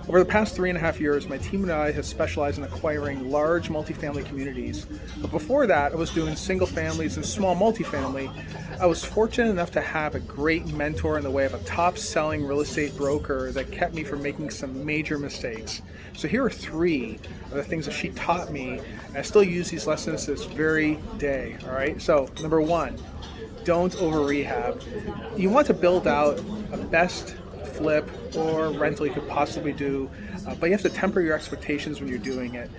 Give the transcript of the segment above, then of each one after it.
Over the past 3.5 years, my team and I have specialized in acquiring large multifamily communities. But before that, I was doing single families and small multifamily. I was fortunate enough to have a great mentor in the way of a top-selling real estate broker that kept me from making some major mistakes. So here are 3 of the things that she taught me, and I still use these lessons this very day. All right. So number 1, don't over rehab. You want to build out a best flip or rental you could possibly do, but you have to temper your expectations when you're doing it.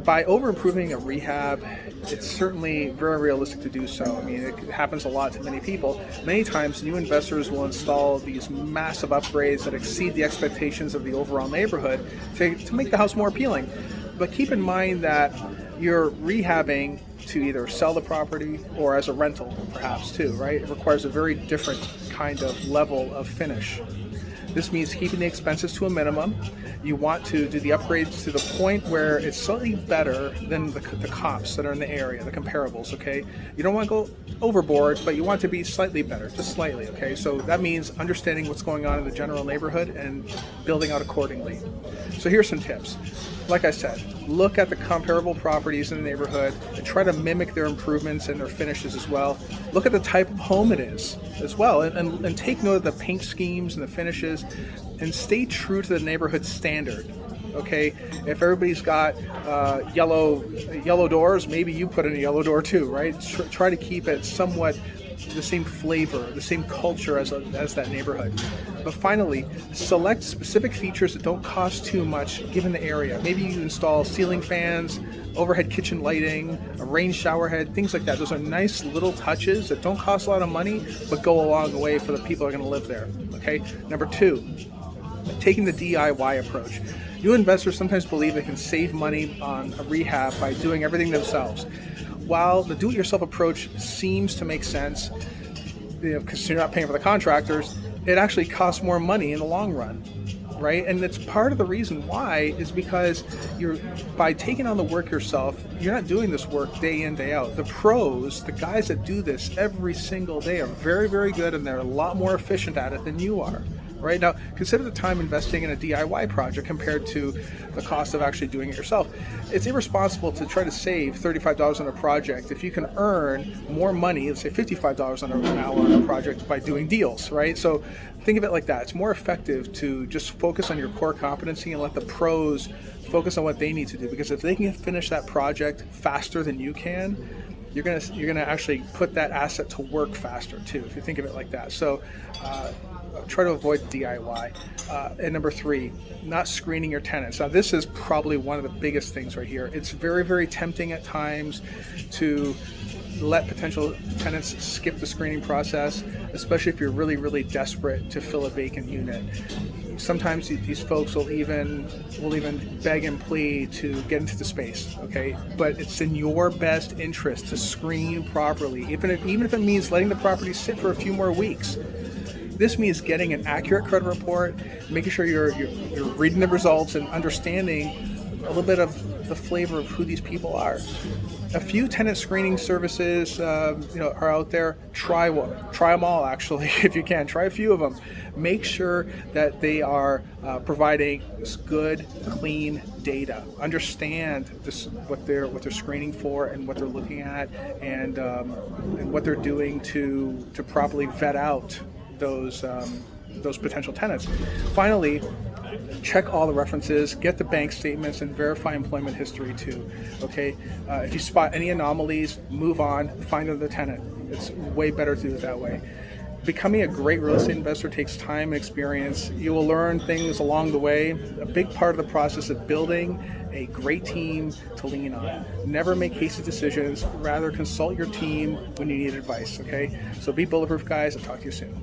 By over improving a rehab, it's certainly very realistic to do so. I mean, it happens a lot to many people. Many times new investors will install these massive upgrades that exceed the expectations of the overall neighborhood to make the house more appealing. But keep in mind that you're rehabbing to either sell the property or as a rental, perhaps too, right? It requires a very different kind of level of finish. This means keeping the expenses to a minimum. You want to do the upgrades to the point where it's slightly better than the comps that are in the area, the comparables, okay? You don't want to go overboard, but you want to be slightly better, just slightly, okay? So that means understanding what's going on in the general neighborhood and building out accordingly. So here's some tips. Like I said, look at the comparable properties in the neighborhood and try to mimic their improvements and their finishes as well. Look at the type of home it is as well, and take note of the paint schemes and the finishes, and stay true to the neighborhood standard. Okay, if everybody's got yellow doors, maybe you put in a yellow door too, right? Try to keep it somewhat the same flavor, the same culture as that neighborhood. But finally, select specific features that don't cost too much given the area. Maybe you install ceiling fans, overhead kitchen lighting, a rain shower head, things like that. Those are nice little touches that don't cost a lot of money, but go a long way for the people that are going to live there. Okay. Number 2, taking the DIY approach. New investors sometimes believe they can save money on a rehab by doing everything themselves. While the do-it-yourself approach seems to make sense, because you're not paying for the contractors, it actually costs more money in the long run, right? And it's part of the reason why is because by taking on the work yourself, you're not doing this work day in, day out. The pros, the guys that do this every single day, are very, very good, and they're a lot more efficient at it than you are. Right now, consider the time investing in a DIY project compared to the cost of actually doing it yourself. It's irresponsible to try to save $35 on a project if you can earn more money, let's say $55 an hour on a project, by doing deals, right? So think of it like that. It's more effective to just focus on your core competency and let the pros focus on what they need to do, because if they can finish that project faster than you can, you're gonna actually put that asset to work faster too, if you think of it like that. So try to avoid DIY. And number 3, not screening your tenants. Now, this is probably one of the biggest things right here. It's very, very tempting at times to let potential tenants skip the screening process, especially if you're really, really desperate to fill a vacant unit. Sometimes these folks will even beg and plead to get into the space, okay? But it's in your best interest to screen properly, even if it means letting the property sit for a few more weeks. This means getting an accurate credit report, making sure you're reading the results and understanding a little bit of the flavor of who these people are. A few tenant screening services are out there. Try them all, actually, if you can. Try a few of them. Make sure that they are providing good, clean data. Understand what they're screening for and what they're looking at, and what they're doing to properly vet out those potential tenants. Finally, check all the references, get the bank statements, and verify employment history too. Okay, if you spot any anomalies, move on, find another tenant. It's way better to do it that way. Becoming a great real estate investor takes time and experience. You will learn things along the way. A big part of the process of building a great team to lean on. Never make hasty decisions. Rather, consult your team when you need advice. Okay, so be bulletproof, guys. I'll talk to you soon.